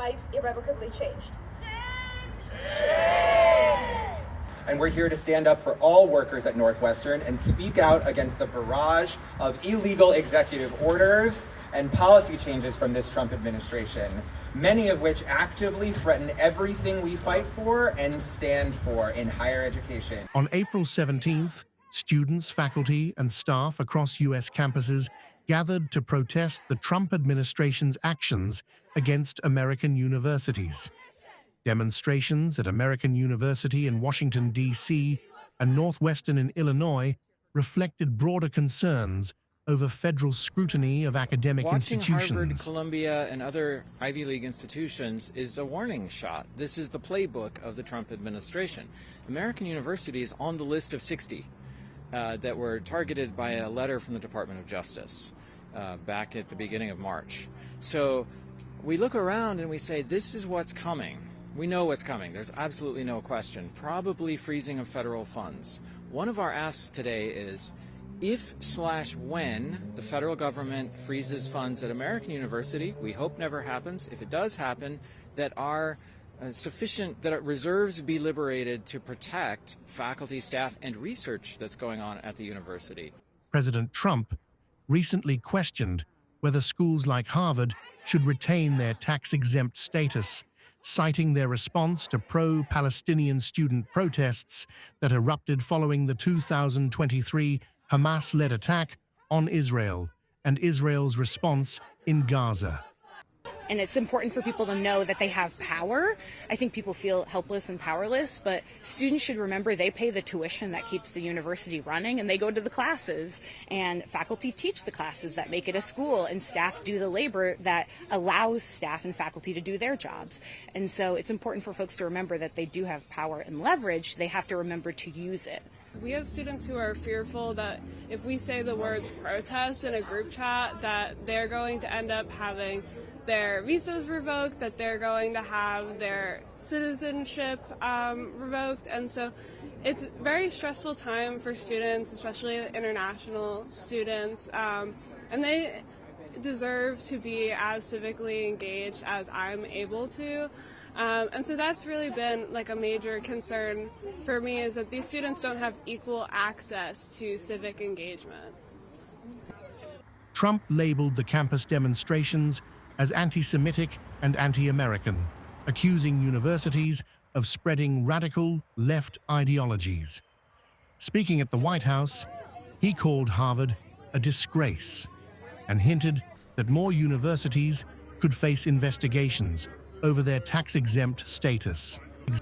lives irrevocably changed. And we're here to stand up for all workers at Northwestern and speak out against the barrage of illegal executive orders and policy changes from this Trump administration, many of which actively threaten everything we fight for and stand for in higher education. On April 17th, students, faculty, and staff across U.S. campuses gathered to protest the Trump administration's actions against American universities. Demonstrations at American University in Washington, D.C., and Northwestern in Illinois reflected broader concerns over federal scrutiny of academic institutions. Harvard, Columbia, and other Ivy League institutions is a warning shot. This is the playbook of the Trump administration. American University is on the list of 60 that were targeted by a letter from the Department of Justice back at the beginning of March. So we look around and we say, this is what's coming. We know what's coming. There's absolutely no question. Probably freezing of federal funds. One of our asks today is, if/when the federal government freezes funds at American University, we hope never happens. If it does happen, that are sufficient, that reserves be liberated to protect faculty, staff, and research that's going on at the university. President Trump recently questioned whether schools like Harvard should retain their tax-exempt status, citing their response to pro-Palestinian student protests that erupted following the 2023 Hamas-led attack on Israel and Israel's response in Gaza. And it's important for people to know that they have power. I think people feel helpless and powerless, but students should remember they pay the tuition that keeps the university running, and they go to the classes, and faculty teach the classes that make it a school, and staff do the labor that allows staff and faculty to do their jobs. And so it's important for folks to remember that they do have power and leverage. They have to remember to use it. We have students who are fearful that if we say the words protest in a group chat, that they're going to end up having their visas revoked, that they're going to have their citizenship revoked. And so it's a very stressful time for students, especially international students, and they deserve to be as civically engaged as I'm able to. And so that's really been like a major concern for me, is that these students don't have equal access to civic engagement. Trump labeled the campus demonstrations as anti-Semitic and anti-American, accusing universities of spreading radical left ideologies. Speaking at the White House, he called Harvard a disgrace and hinted that more universities could face investigations over their tax-exempt status.